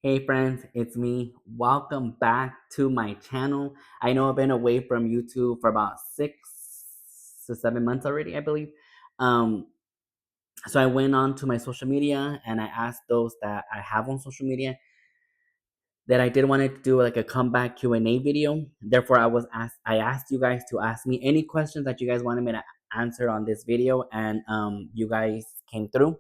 Hey friends, it's me. Welcome back to my channel. I know I've been away from YouTube for about 6 to 7 months already, I believe. Um, so I went on to my social media and I asked those that I have on social media that I did want to do like a comeback Q&A video. Therefore, I asked you guys to ask me any questions that you guys wanted me to answer on this video, and you guys came through.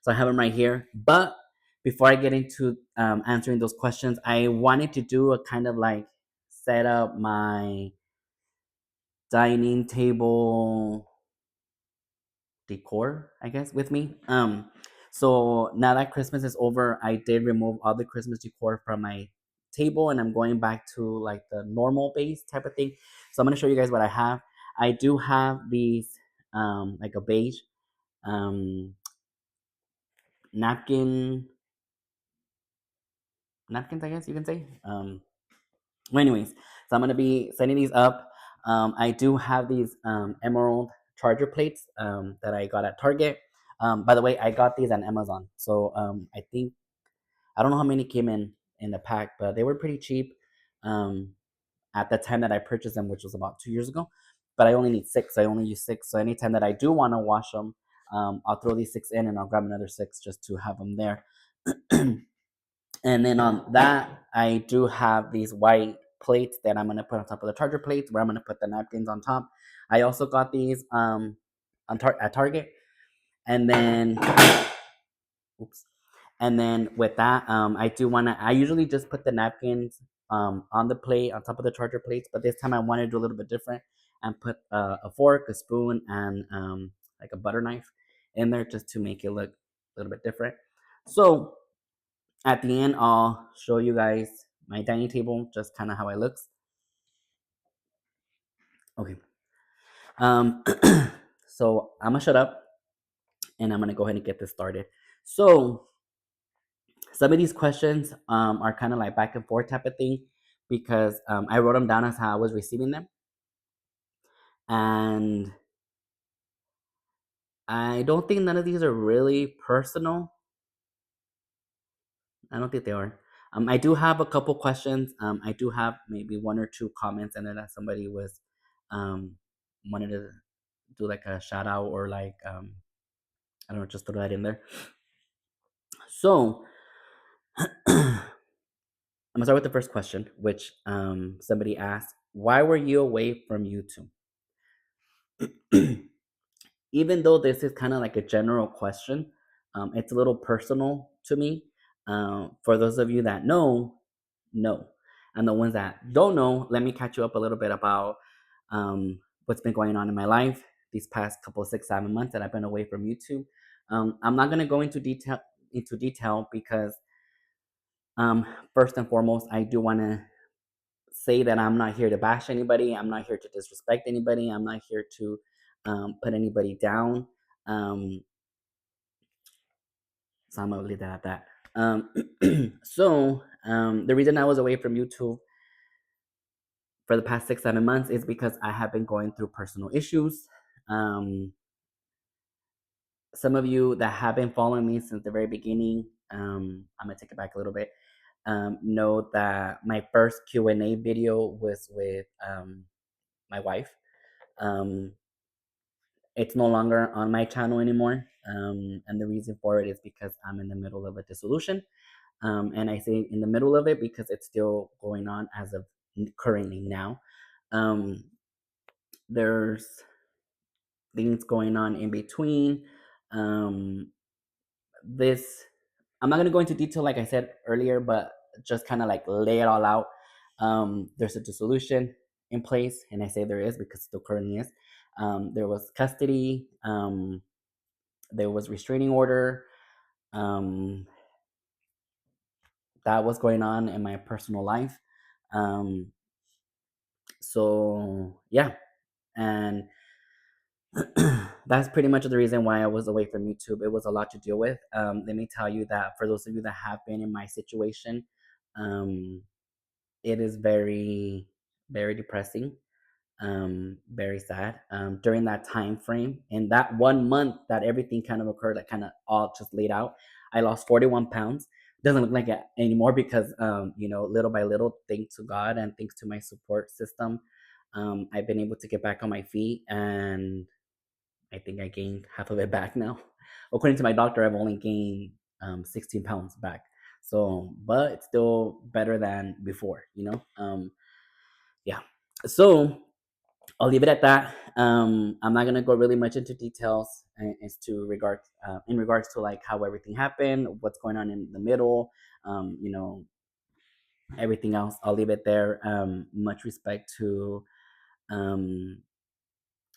So I have them right here. But before I get into answering those questions, I wanted to do a kind of like set up my dining table decor, I guess, with me. So now that Christmas is over, I did remove all the Christmas decor from my table, and I'm going back to like the normal base type of thing. So I'm gonna show you guys what I have. I do have these like a beige um napkin napkins, I guess you can say. Well, anyways, so I'm gonna be setting these up. I do have these emerald charger plates that I got at Target. By the way, I got these on Amazon. So I think I don't know how many came in the pack, but they were pretty cheap at the time that I purchased them, which was about 2 years ago. But I only need six. So I only use six. So anytime that I do want to wash them, I'll throw these six in and I'll grab another six just to have them there. And then on that, I do have these white plates that I'm gonna put on top of the charger plates, where I'm gonna put the napkins on top. I also got these at Target, and then oops, and then with that, I do wanna. I usually just put the napkins on the plate on top of the charger plates, but this time I wanted to do a little bit different and put a fork, a spoon, and like a butter knife in there just to make it look a little bit different. So at the end, I'll show you guys my dining table, just kind of how it looks. Okay. Um, so I'm gonna shut up and I'm gonna go ahead and get this started. So some of these questions are kind of like back and forth type of thing because I wrote them down as how I was receiving them, and I don't think none of these are really personal. I don't think they are. I do have a couple questions. I do have maybe one or two comments in there that somebody was um, wanted to do like a shout out or like I don't know, just throw that in there. So I'm gonna start with the first question, which somebody asked, "Why were you away from YouTube?" Even though this is kind of like a general question, it's a little personal to me. For those of you that know, and the ones that don't know, let me catch you up a little bit about what's been going on in my life these past couple of 6 7 months that I've been away from YouTube. I'm not gonna go into detail because um, first and foremost, I do want to say that I'm not here to bash anybody. I'm not here to disrespect anybody. I'm not here to put anybody down. Um, so I'm gonna leave that at that. The reason I was away from YouTube for the past 6 7 months is because I have been going through personal issues. Um, some of you that have been following me since the very beginning, I'm gonna take it back a little bit. Know that my first Q&A video was with my wife. Um, it's no longer on my channel anymore, and the reason for it is because I'm in the middle of a dissolution. And I say in the middle of it because it's still going on as of currently now. Um, there's things going on in between. Um, this I'm not gonna go into detail like I said earlier, but just kind of like lay it all out. There's a dissolution in place, and I say there is because it still currently is. There was custody. There was restraining order. Um, that was going on in my personal life. Um, so yeah, and that's pretty much the reason why I was away from YouTube. It was a lot to deal with. Let me tell you that for those of you that have been in my situation, um, it is very, very depressing, very sad. During that time frame, in that 1 month that everything kind of occurred, that kind of all just laid out, I lost 41 pounds. doesn't look like it anymore because little by little, thanks to God and thanks to my support system, I've been able to get back on my feet, and I think I gained half of it back now. According to my doctor, I've only gained 16 pounds back. So, but it's still better than before, yeah. So I'll leave it at that. I'm not gonna go really much into details as to in regards to like how everything happened, what's going on in the middle, um, you know, everything else. I'll leave it there. Much respect to um,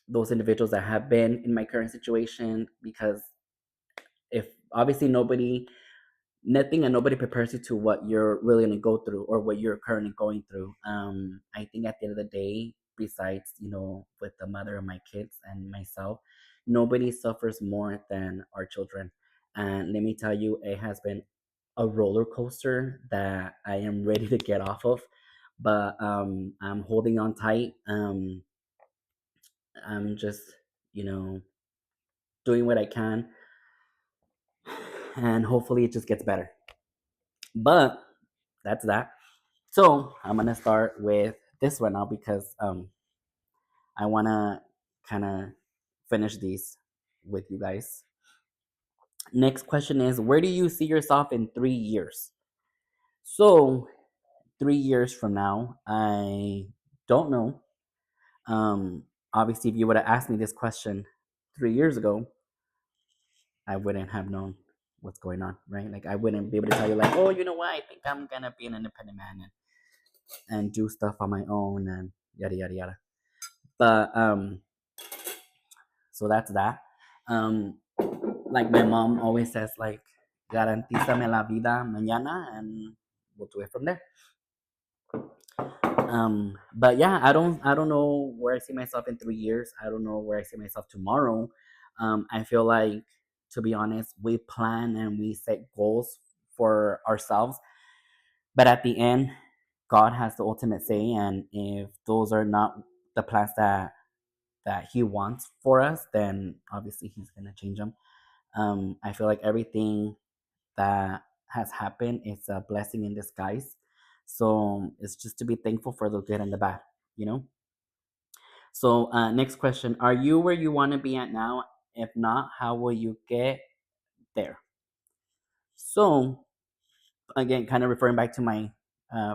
those individuals that have been in my current situation, because if obviously nothing and nobody prepares you to what you're really going to go through or what you're currently going through. I think at the end of the day, besides, with the mother of my kids and myself, nobody suffers more than our children. And let me tell you, it has been a roller coaster that I am ready to get off of. But I'm holding on tight. I'm just, you know, doing what I can, and hopefully it just gets better. But that's that. So I'm gonna start with this one now because I wanna kind of finish these with you guys. Next question is, where do you see yourself in 3 years? So 3 years from now, I don't know. Obviously, if you would have asked me this question 3 years ago, I wouldn't have known what's going on, right? Like I wouldn't be able to tell you like, oh, you know what? I think I'm gonna be an independent man and do stuff on my own and yada yada yada. But so that's that. Um, like my mom always says, like, garantízame la vida mañana, and we'll do it from there. But yeah, I don't know where I see myself in 3 years. I don't know where I see myself tomorrow. I feel like, to be honest, we plan and we set goals for ourselves, but at the end, God has the ultimate say, and if those are not the plans that He wants for us, then obviously He's gonna change them. I feel like everything that has happened is a blessing in disguise. So it's just to be thankful for the good and the bad, you know? So, next question. Are you where you want to be at now? If not, how will you get there? So, again, kind of referring back to my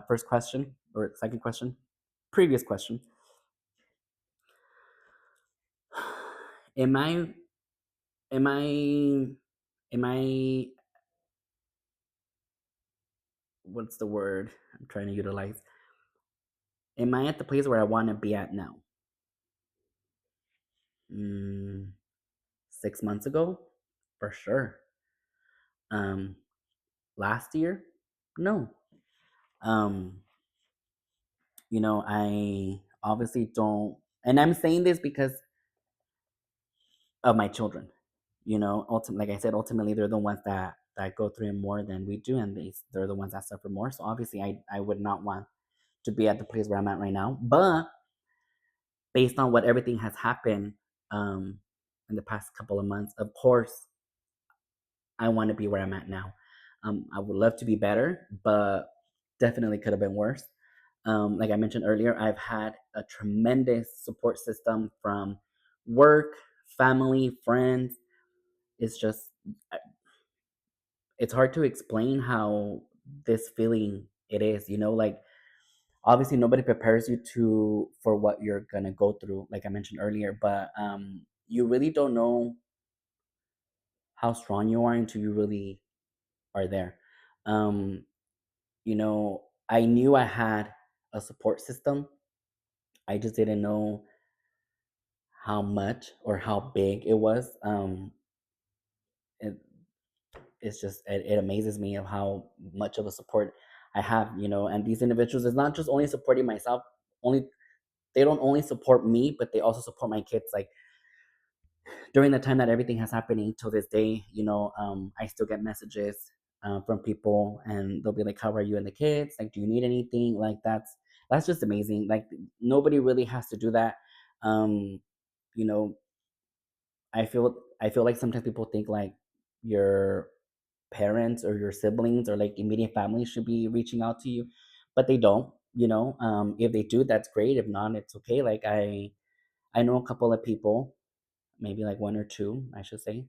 first question or second question, previous question. Am I, am I, am I, what's the word I'm trying to utilize? Am I at the place where I want to be at now? Mm, 6 months ago, for sure. Um, Last year, no. Um, I obviously don't, and I'm saying this because of my children. Ultimately, like I said, ultimately they're the ones that go through it more than we do, and they're the ones that suffer more. So obviously, I would not want to be at the place where I'm at right now. But based on what everything has happened um, in the past couple of months, of course, I want to be where I'm at now. I would love to be better, but definitely could have been worse. Like I mentioned earlier, I've had a tremendous support system from work, family, friends. It's just, it's hard to explain how this feeling it is. Like obviously nobody prepares you for what you're gonna go through, like I mentioned earlier. But you really don't know how strong you are until you really are there. Um, I knew I had a support system. I just didn't know how much or how big it was. It, it amazes me of how much of a support I have. And these individuals is not just only supporting myself. Only They don't only support me, but they also support my kids. Like during the time that everything has happening till this day, I still get messages from people, and they'll be like, "How are you and the kids? Like, do you need anything?" Like that's just amazing. Like nobody really has to do that. Um, you know, I feel like sometimes people think like you're parents or your siblings or like immediate family should be reaching out to you, but they don't. If they do, that's great. If not, it's okay. Like I know a couple of people, maybe like one or two, I should say,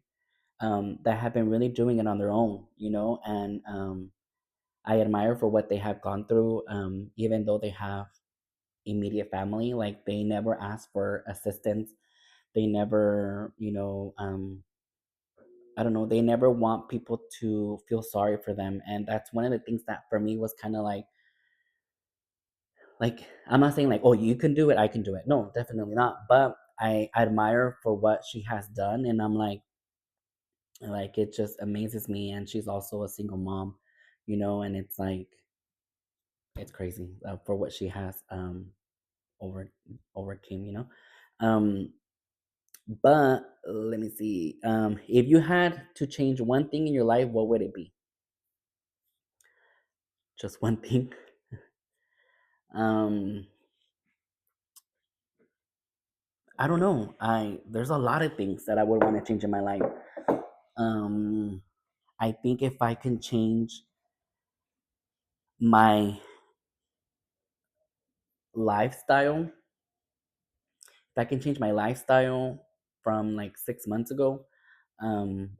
that have been really doing it on their own. And I admire for what they have gone through, even though they have immediate family. Like they never ask for assistance. They never, I don't know, they never want people to feel sorry for them. And that's one of the things that for me was kind of like I'm not saying like, oh, you can do it, I can do it. No, definitely not. But I admire for what she has done, and I'm like it just amazes me. And she's also a single mom, and it's like it's crazy for what she has over overcame, but let me see. If you had to change one thing in your life, what would it be? Just one thing. um I don't know. There's a lot of things that I would want to change in my life. um I think if I can change my lifestyle, if I can change my lifestyle from like 6 months ago,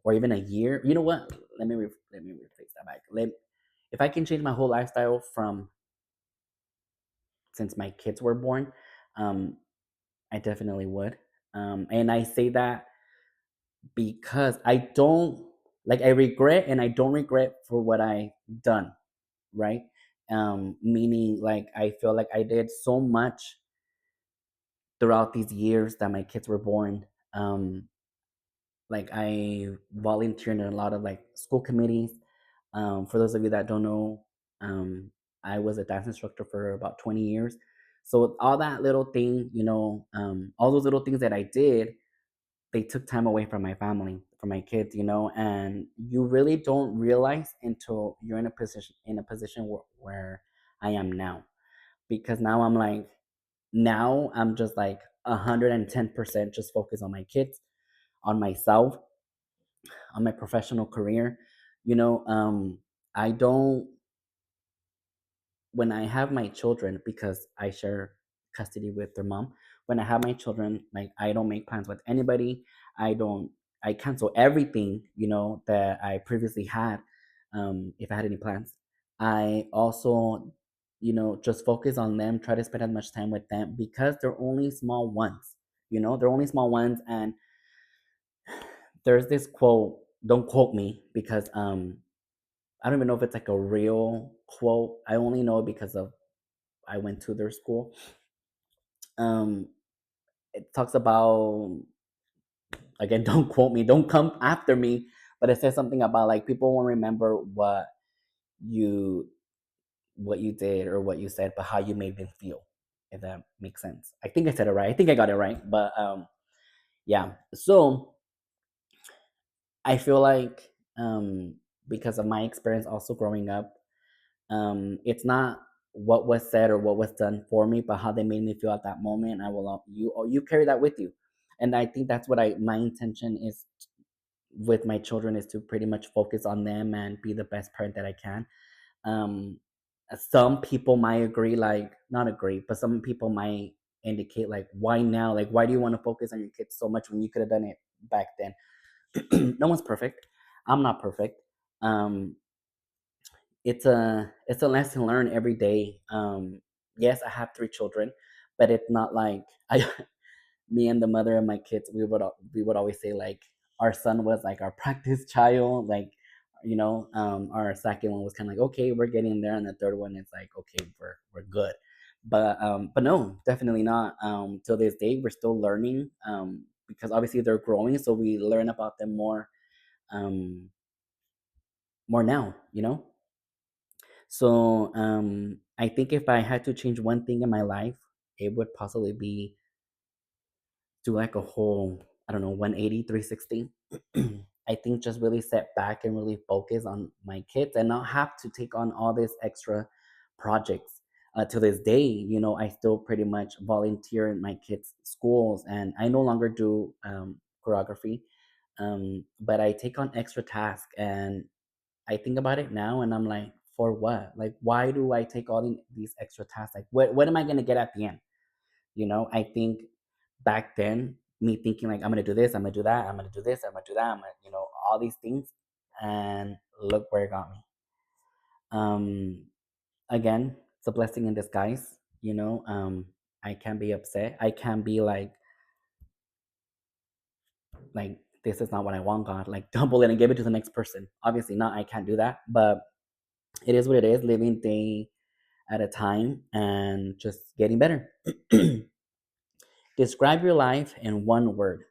or even a year. You know what? Let me rephrase that back. If I can change my whole lifestyle from since my kids were born, um, I definitely would. And I say that because I regret, and I don't regret for what I done, right? Meaning like I feel like I did so much throughout these years that my kids were born. Um, like I volunteered in a lot of like school committees. For those of you that don't know, um, I was a dance instructor for about 20 years. So all that little thing, all those little things that I did, they took time away from my family, from my kids, and you really don't realize until you're in a position where I am now. Because now I'm just like 110% just focused on my kids, on myself, on my professional career. I don't when I have my children, because I share custody with their mom. When I have my children, like I don't make plans with anybody. I don't. I cancel everything, that I previously had. If I had any plans, I also, just focus on them. Try to spend as much time with them because they're only small ones. They're only small ones, and there's this quote. Don't quote me because I don't even know if it's like a real quote. I only know it because of I went to their school. Um, it talks about, again, don't quote me, don't come after me, but it says something about like people won't remember you what you did or what you said, but how you made them feel. If that makes sense. I think I said it right. I think I got it right. But yeah. So I feel like because of my experience also growing up, it's not what was said or what was done for me, but how they made me feel at that moment. I will you carry that with you, and I think that's what I my intention is with my children, is to pretty much focus on them and be the best parent that I can. Um, some people might agree, like not agree, but some people might indicate like, why now? Like, why do you want to focus on your kids so much when you could have done it back then? No one's perfect. I'm not perfect. Um, it's a lesson learned every day. Yes, I have 3 children, but it's not like I me and the mother of my kids, we would always say like our son was like our practice child, like our second one was kind of like, okay, we're getting there, and the third one is like, okay, we're good. But no, definitely not. Till this day we're still learning, because obviously they're growing, so we learn about them um more now, so I think if I had to change one thing in my life, it would possibly be do like a whole, I don't know, 180, 360. I think just really step back and really focus on my kids and not have to take on all these extra projects. To this day, I still pretty much volunteer in my kids' schools, and I no longer do choreography, but I take on extra tasks, and I think about it now and I'm like, for what? Like, why do I take all these extra tasks? Like, what am I going to get at the end? I think back then, me thinking like, I'm going to do this, I'm going to do that, I'm going to do this, I'm going to do that, I'm going to, all these things. And look where it got me. Um, Again, it's a blessing in disguise. I can be upset. I can be like this is not what I want, God. Like double it and give it to the next person. Obviously not. I can't do that. But it is what it is. Living day at a time and just getting better. Describe your life in one word.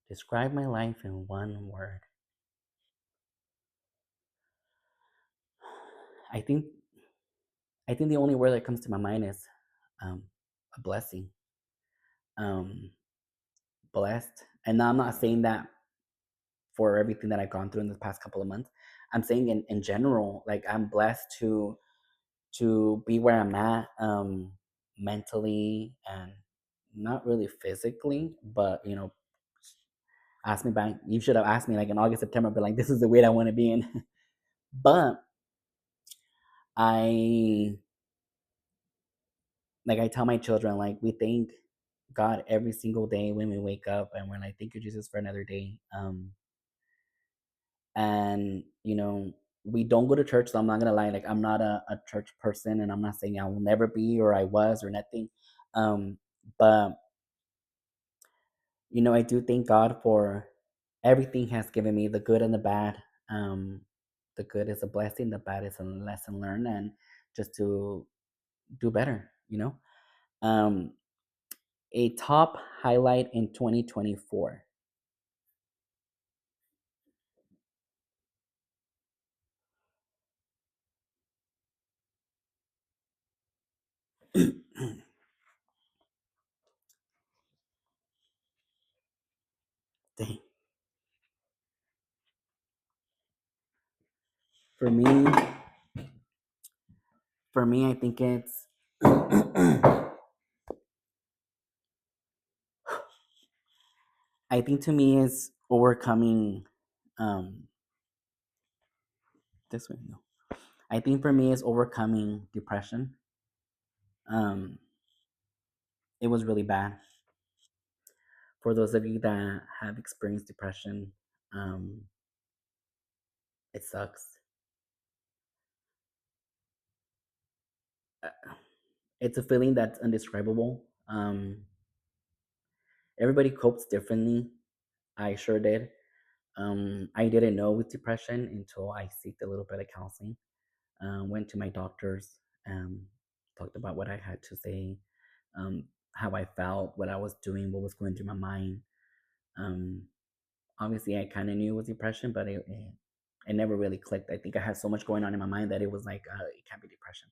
Describe my life in one word. I think I think the only word that comes to my mind is um, a blessing. Um, Blessed. And now I'm not saying that for everything that I've gone through in the past couple of months. I'm saying in general, like I'm blessed to be where I'm at, mentally and not really physically, but ask me back. You should have asked me like in August, September, but like this is the weight I want to be in. But I I tell my children like we thank God every single day when we wake up, and we're like, thank you Jesus for another day. And we don't go to church, so I'm not gonna lie, like I'm not a church person, and I'm not saying I will never be or I was or nothing. But I do thank God for everything He has given me, the good and the bad. The good is a blessing, the bad is a lesson learned, and just to do better. um a top highlight in 2024. Dang. For me, I think it's I think to me is overcoming this way. No, I think for me is overcoming depression. Um, it was really bad. For those of you that have experienced depression, um, it sucks. Uh, It's a feeling that's indescribable. Everybody copes differently. I sure did. I didn't know with depression until I seeked a little bit of counseling. Went to my doctors, um, talked about what I had to say, um, how I felt, what I was doing, what was going through my mind. Um, Obviously, I kind of knew it was depression, but it never really clicked. I think I had so much going on in my mind that it was like, it can't be depression.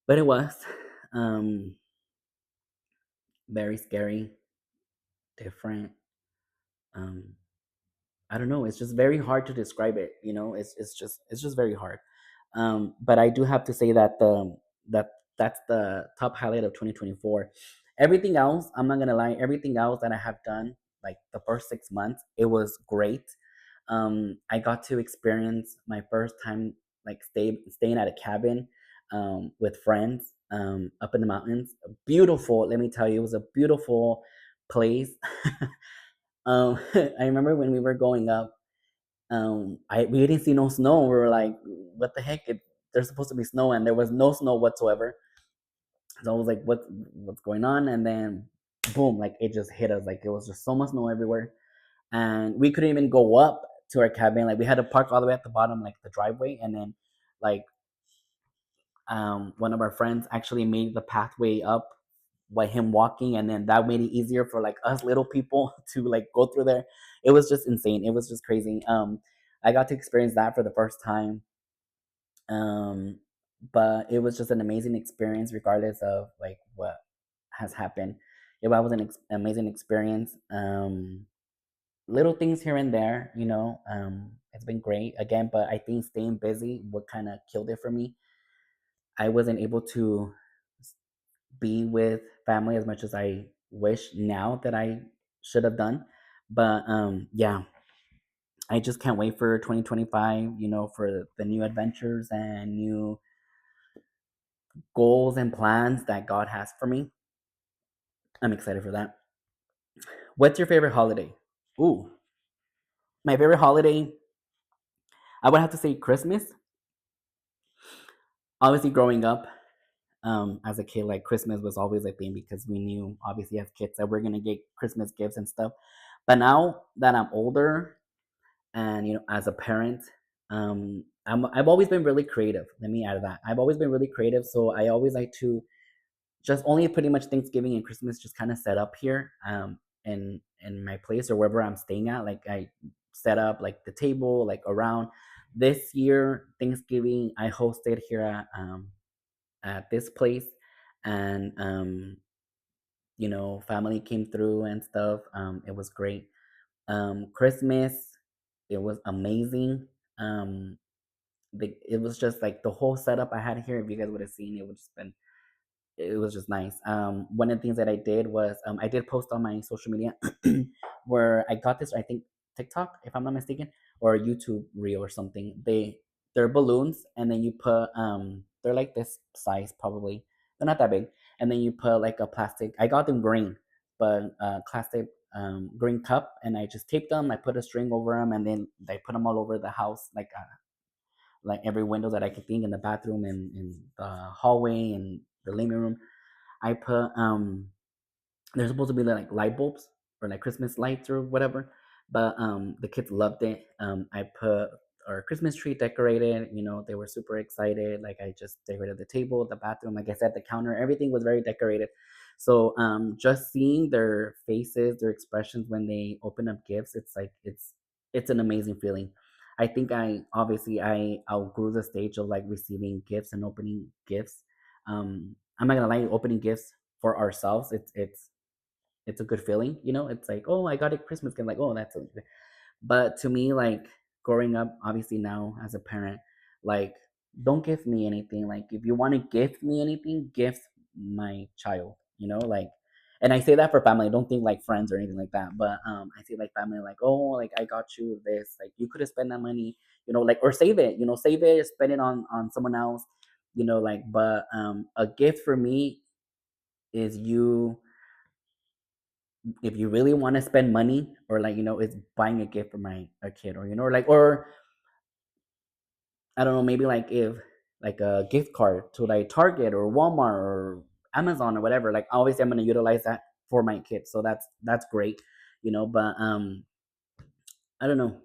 But it was um, very scary, different. Um, I don't know. It's just very hard to describe it. It's just very hard. But I do have to say that that's the top highlight of 2024. Everything else, I'm not gonna lie. Everything else that I have done, like the first 6 months, it was great. I got to experience my first time like staying at a cabin with friends up in the mountains. Beautiful. Let me tell you, it was a beautiful place. I remember when we were going up, we didn't see no snow. We were like, what the heck? There's supposed to be snow, and there was no snow whatsoever. So I was like, what's going on? And then boom, like it just hit us. Like it was just so much snow everywhere, and we couldn't even go up to our cabin. Like we had to park all the way at the bottom, like the driveway, and then like one of our friends actually made the pathway up by him walking, and then that made it easier for like us little people to like go through there. It was just insane. It was just crazy. I got to experience that for the first time. um but it was just an amazing experience regardless of like what has happened. It was an amazing experience. Little things here and there, it's been great again, but I think staying busy what kind of killed it for me. I wasn't able to be with family as much as I wish now that I should have done. But yeah, I just can't wait for 2025, for the new adventures and new goals and plans that God has for me. I'm excited for that. What's your favorite holiday? Ooh, my favorite holiday, I would have to say Christmas. Obviously, growing up as a kid, like Christmas was always a thing because we knew, obviously, as kids, that we're gonna get Christmas gifts and stuff. But now that I'm older and as a parent, I've always been really creative. Let me add that. I've always been really creative, so I always like to just only pretty much Thanksgiving and Christmas just kind of set up here in my place or wherever I'm staying at. Like I set up like the table like around. This year Thanksgiving I hosted here at this place, and family came through and stuff. It was great. Christmas, it was amazing. It was just like the whole setup I had here. If you guys would have seen, it was just nice. One of the things that I did was I did post on my social media where I got this. I think TikTok, if I'm not mistaken, or YouTube reel or something. They're balloons, and then you put they're like this size probably. They're not that big, and then you put like a plastic. I got them green, but plastic green cup, and I just taped them. I put a string over them, and then I put them all over the house, like every window that I could think in the bathroom and in the hallway and the living room. I put they're supposed to be like light bulbs or like Christmas lights or whatever, but the kids loved it. I put our Christmas tree decorated. They were super excited. Like I just decorated the table, the bathroom, like I said, the counter. Everything was very decorated. So just seeing their faces, their expressions when they open up gifts, it's like it's an amazing feeling. I think I outgrew the stage of like receiving gifts and opening gifts. I'm not gonna lie, opening gifts for ourselves, it's a good feeling. It's like, oh, I got a Christmas gift, like, oh, that's so good. But to me, like growing up, obviously now as a parent, like don't gift me anything. Like if you want to gift me anything, gift my child. Like, and I say that for family. I don't think like friends or anything like that. But I say like family, like, oh, like I got you this. Like you could have spent that money, like, or save it. Save it, spend it on someone else. Like, but a gift for me is you, if you really want to spend money, or like it's buying a gift for my a kid, or like, or I don't know, maybe like if like a gift card to like Target or Walmart or Amazon or whatever, like obviously I'm going to utilize that for my kids, so that's great. But I don't know,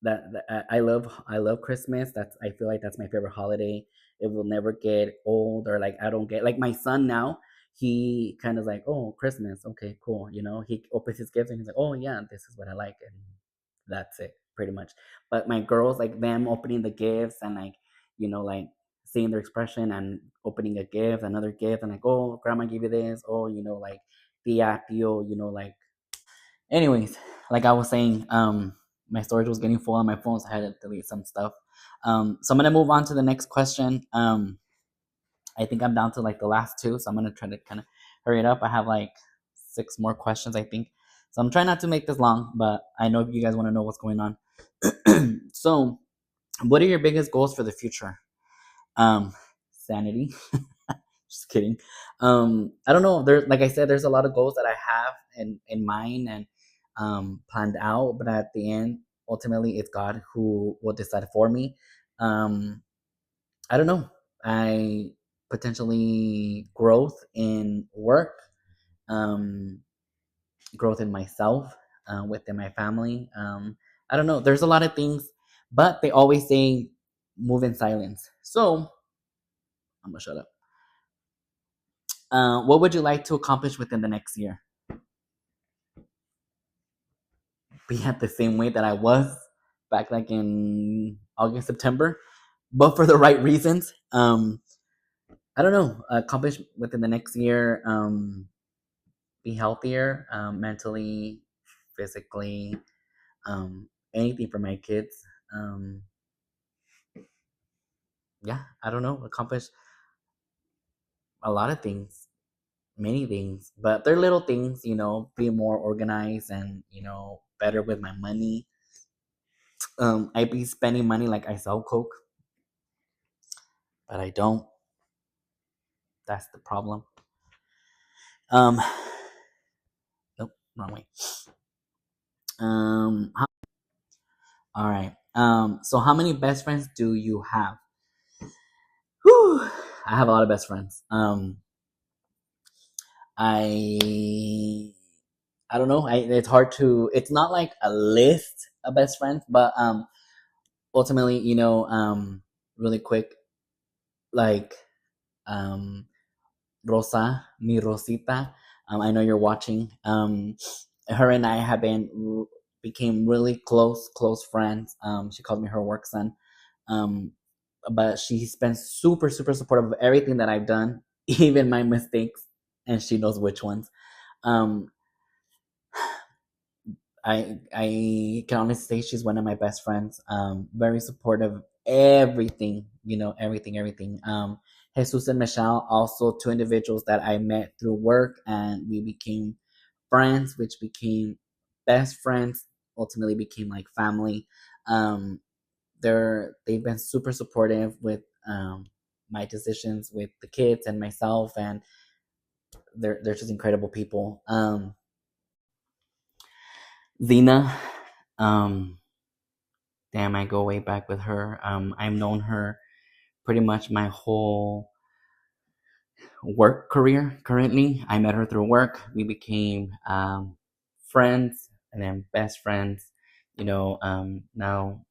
that I love Christmas. I feel like that's my favorite holiday. It will never get old, or like I don't get like my son now. He kind of like, oh, Christmas, okay, cool. He opens his gifts and he's like, oh yeah, this is what I like, and that's it pretty much. But my girls, like them opening the gifts and like like seeing their expression and opening a gift, another gift, and like, oh, grandma gave you this, oh, like tia, tio, like. Anyways, like I was saying, my storage was getting full on my phone, so I had to delete some stuff. So I'm gonna move on to the next question. I think I'm down to like the last two, so I'm gonna try to kind of hurry it up. I have like six more questions, I think. So I'm trying not to make this long, but I know you guys want to know what's going on. So, what are your biggest goals for the future? Sanity. Just kidding. I don't know. There's, like I said, there's a lot of goals that I have in mind and planned out, but at the end, ultimately, it's God who will decide for me. Um, I don't know. I potentially growth in work, um, growth in myself, within my family. I don't know. There's a lot of things, but they always say move in silence. So I'm gonna shut up. What would you like to accomplish within the next year? Be at the same weight that I was back like in August, September, but for the right reasons. I don't know. Accomplish within the next year. Be healthier, mentally, physically, anything for my kids. Um, yeah, I don't know. Accomplish a lot of things, many things, but they're little things. Be more organized and better with my money. I be spending money like I sell coke, but I don't. That's the problem. Um, nope, wrong way. All right. So how many best friends do you have? Whew, I have a lot of best friends. I I don't know. It's hard to. It's not like a list of best friends, but ultimately, really quick, like um, Rosa, mi Rosita. I know you're watching. Her and I have became really close friends. She calls me her work son. Um, but she's been super supportive of everything that I've done, even my mistakes, and she knows which ones. Um, I can honestly say she's one of my best friends. Very supportive of everything, everything. Jesus and Michelle, also two individuals that I met through work, and we became friends, which became best friends. Ultimately, became like family. Um, they've been super supportive with my decisions with the kids and myself, and they're just incredible people. Zena, um, damn, I go way back with her. I've known her pretty much my whole work career. Currently, I met her through work. We became friends and then best friends. Now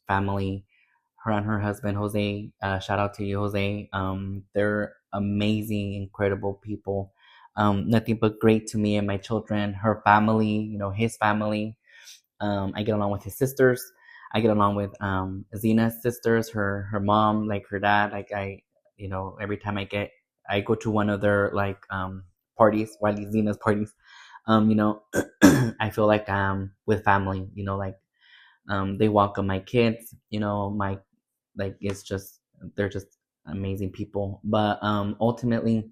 family. Her and her husband Jose. Shout out to you, Jose. They're amazing, incredible people. Nothing but great to me and my children. Her family, his family. I get along with his sisters. I get along with Zena's sisters, her mom, like her dad. Like every time I go to one of their like parties, Wiley Zena's parties. You know, I feel like with family. Like they welcome my kids. My like it's just they're just amazing people. But ultimately,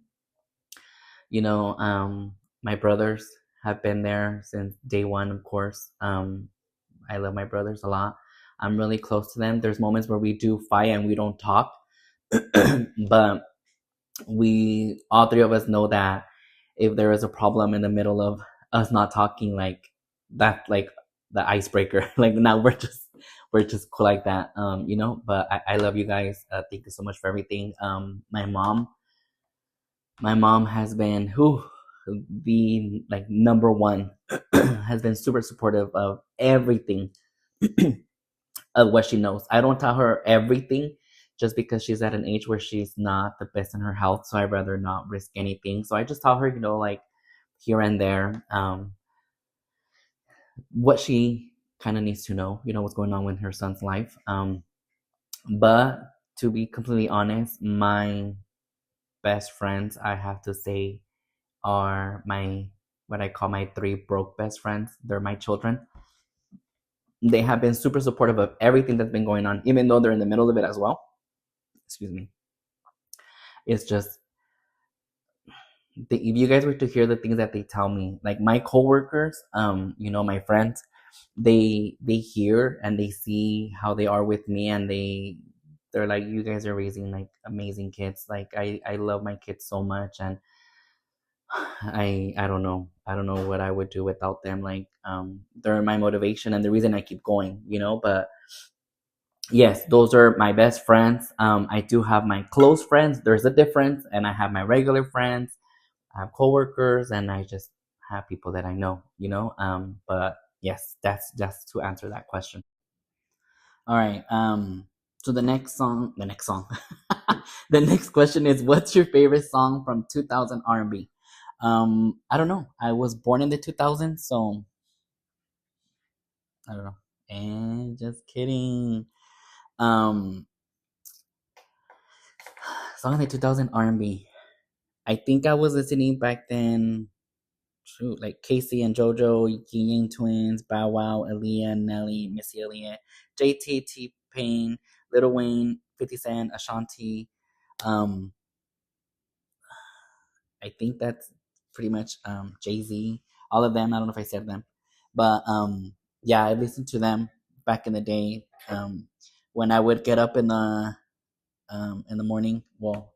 my brothers have been there since day one. Of course, I love my brothers a lot. I'm really close to them. There's moments where we do fight and we don't talk, but we all three of us know that if there is a problem in the middle of us not talking, like that, like the icebreaker, like now we're just cool like that, But I love you guys. Thank you so much for everything. My mom has been who the like number one has been super supportive of everything of what she knows. I don't tell her everything just because she's at an age where she's not the best in her health. So I'd rather not risk anything. So I just tell her, like here and there, what she kind of needs to know, what's going on with her son's life. But to be completely honest, my best friends, I have to say, are what I call my three broke best friends. They're my children. They have been super supportive of everything that's been going on, even though they're in the middle of it as well. Excuse me. It's just if you guys were to hear the things that they tell me, like my coworkers, my friends, they hear and they see how they are with me, and they're like, you guys are raising like amazing kids. Like I love my kids so much, and I don't know what I would do without them. Like they're my motivation and the reason I keep going. But yes, those are my best friends. I do have my close friends. There's a difference, and I have my regular friends. I have coworkers, and I just have people that I know. But yes, that's to answer that question. All right. So the next song, the next question is, what's your favorite song from 2000 R&B? I don't know. I was born in the 2000s, so I don't know. And just kidding. Um, song in the 2000 R&B. I think I was listening back then. Shoot, like Casey and JoJo, Yin Yang Twins, Bow Wow, Aaliyah, Nelly, Missy Elliott, JT, T-Pain, Lil Wayne, 50 Cent, Ashanti. Um, I think that's pretty much Jay Z. All of them. I don't know if I said them, but yeah, I listened to them back in the day, when I would get up in the morning. Well,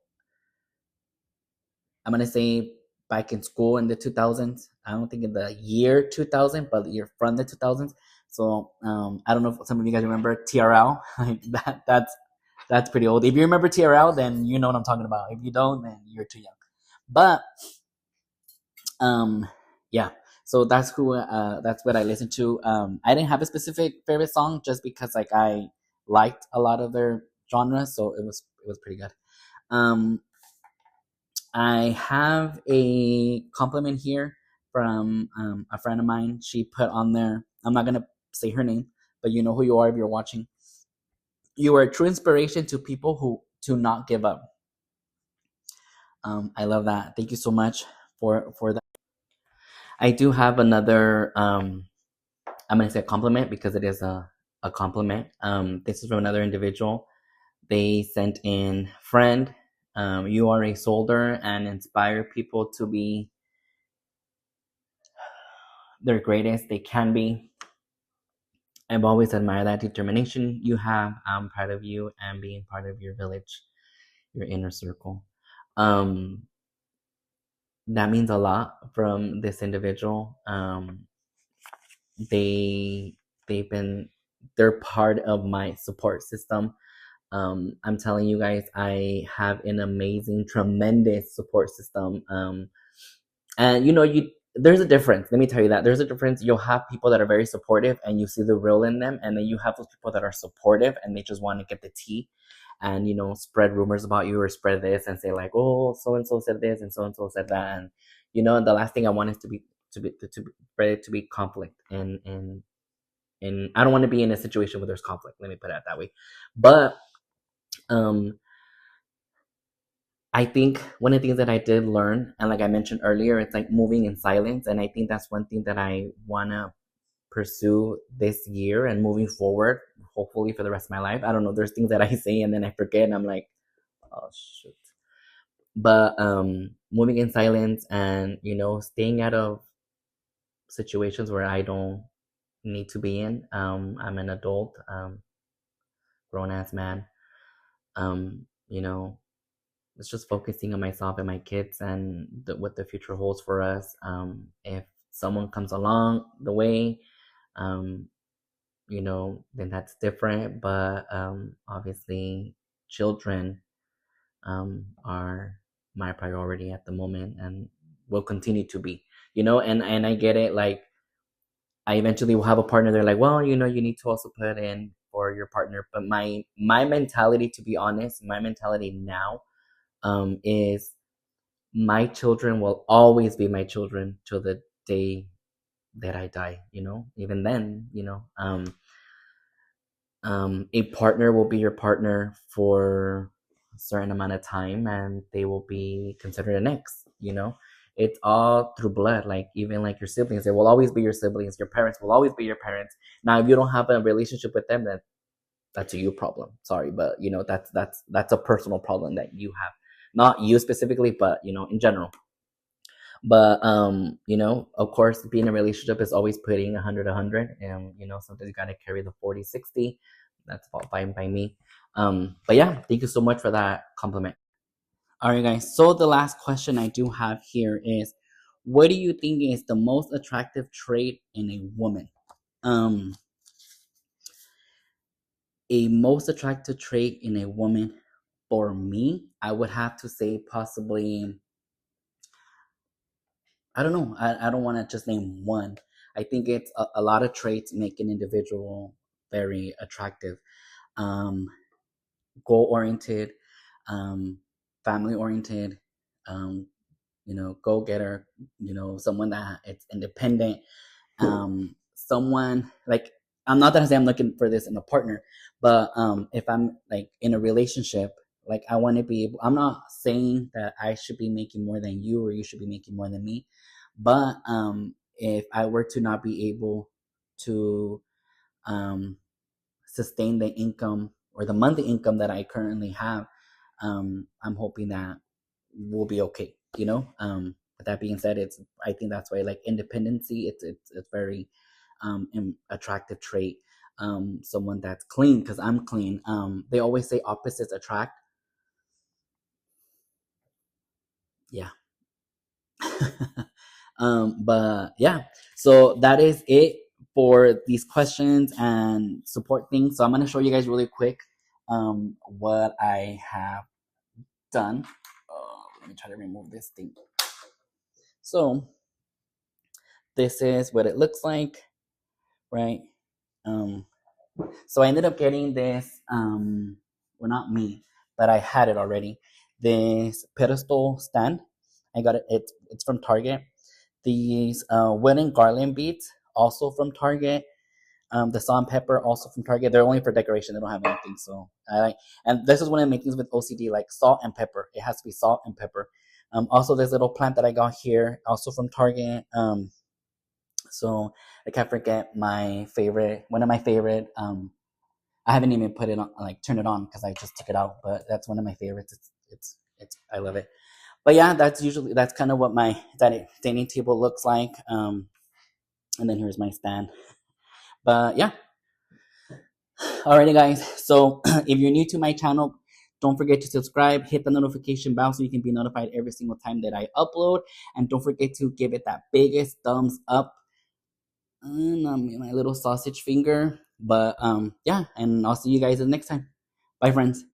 I'm gonna say back in school in the 2000s. I don't think in the year 2000, but the year from the 2000s. So I don't know if some of you guys remember TRL. Like that's pretty old. If you remember TRL, then you know what I'm talking about. If you don't, then you're too young. But um, yeah. So that's what I listened to. I didn't have a specific favorite song just because like I liked a lot of their genres, so it was pretty good. Um, I have a compliment here from a friend of mine. She put on there. I'm not gonna say her name, but you know who you are if you're watching. You are a true inspiration to people who to not give up. I love that. Thank you so much for that. I do have another. I'm gonna say a compliment because it is a compliment. This is from another individual. They sent in friend. You are a soldier and inspire people to be their greatest they can be. I've always admired that determination you have. I'm proud of you and being part of your village, your inner circle. Um, that means a lot from this individual. They they've been they're part of my support system. I'm telling you guys, I have an amazing, tremendous support system. And you there's a difference. Let me tell you that there's a difference. You'll have people that are very supportive and you see the real in them, and then you have those people that are supportive and they just want to get the tea and spread rumors about you or spread this and say like, oh, so and so said this and so said that. And the last thing I want is to be for it to be conflict, and I don't want to be in a situation where there's conflict. Let me put it that way. But um I think one of the things that I did learn, and like I mentioned earlier, it's like moving in silence. And I think that's one thing that I want to pursue this year and moving forward, hopefully for the rest of my life. I don't know. There's things that I say and then I forget, and I'm like, oh, shoot. But moving in silence and, staying out of situations where I don't need to be in. I'm an adult, grown ass man. You know, it's just focusing on myself and my kids and what the future holds for us. If someone comes along the way, um, then that's different. But obviously, children are my priority at the moment and will continue to be. And I get it. Like, I eventually will have a partner. They're like, well, you need to also put in for your partner. But my mentality, to be honest, my mentality now is my children will always be my children till the day that I die. Even then, a partner will be your partner for a certain amount of time, and they will be considered an ex. It's all through blood. Like, even like your siblings, they will always be your siblings. Your parents will always be your parents. Now, if you don't have a relationship with them, then that's a you problem. Sorry, but that's a personal problem that you have, not you specifically, but in general. But of course, being in a relationship is always putting 100 and sometimes you gotta carry the 40-60. That's all fine by me. But yeah, thank you so much for that compliment. All right, guys, so the last question I do have here is, what do you think is the most attractive trait in a woman? um a most attractive trait in a woman, for me, I would have to say possibly, I don't know. I don't want to just name one. I think it's a lot of traits make an individual very attractive. Um, Goal oriented, um, family oriented, go getter, someone that it's independent, someone like, I'm not gonna say I'm looking for this in a partner, but if I'm like in a relationship, like I want to be able. I'm not saying that I should be making more than you or you should be making more than me, but if I were to not be able to um, sustain the income or the monthly income that I currently have, I'm hoping that we'll be okay. With that being said, it's I think that's why, like, independency, it's very attractive trait. someone that's clean because I'm clean. They always say opposites attract. Yeah. But yeah, so that is it for these questions and support things. So I'm gonna show you guys really quick what I have done. Let me try to remove this thing. So this is what it looks like, right? Um, so I ended up getting this. Well, not me, but I had it already. This pedestal stand. I got it. It's from Target. These wooden garland beads, also from Target. The salt and pepper, also from Target. They're only for decoration. They don't have anything. So I like. And this is one of the main things with OCD, like salt and pepper. It has to be salt and pepper. Also, this little plant that I got here, also from Target. So I can't forget my favorite, one of my favorite. I haven't even put it on, like turn it on because I just took it out. But that's one of my favorites. It's I love it. But yeah, that's kind of what my dining table looks like. And then here's my stand. But yeah, alrighty guys. So if you're new to my channel, don't forget to subscribe, hit the notification bell so you can be notified every single time that I upload, and don't forget to give it that biggest thumbs up. And my little sausage finger. But yeah, and I'll see you guys the next time. Bye, friends.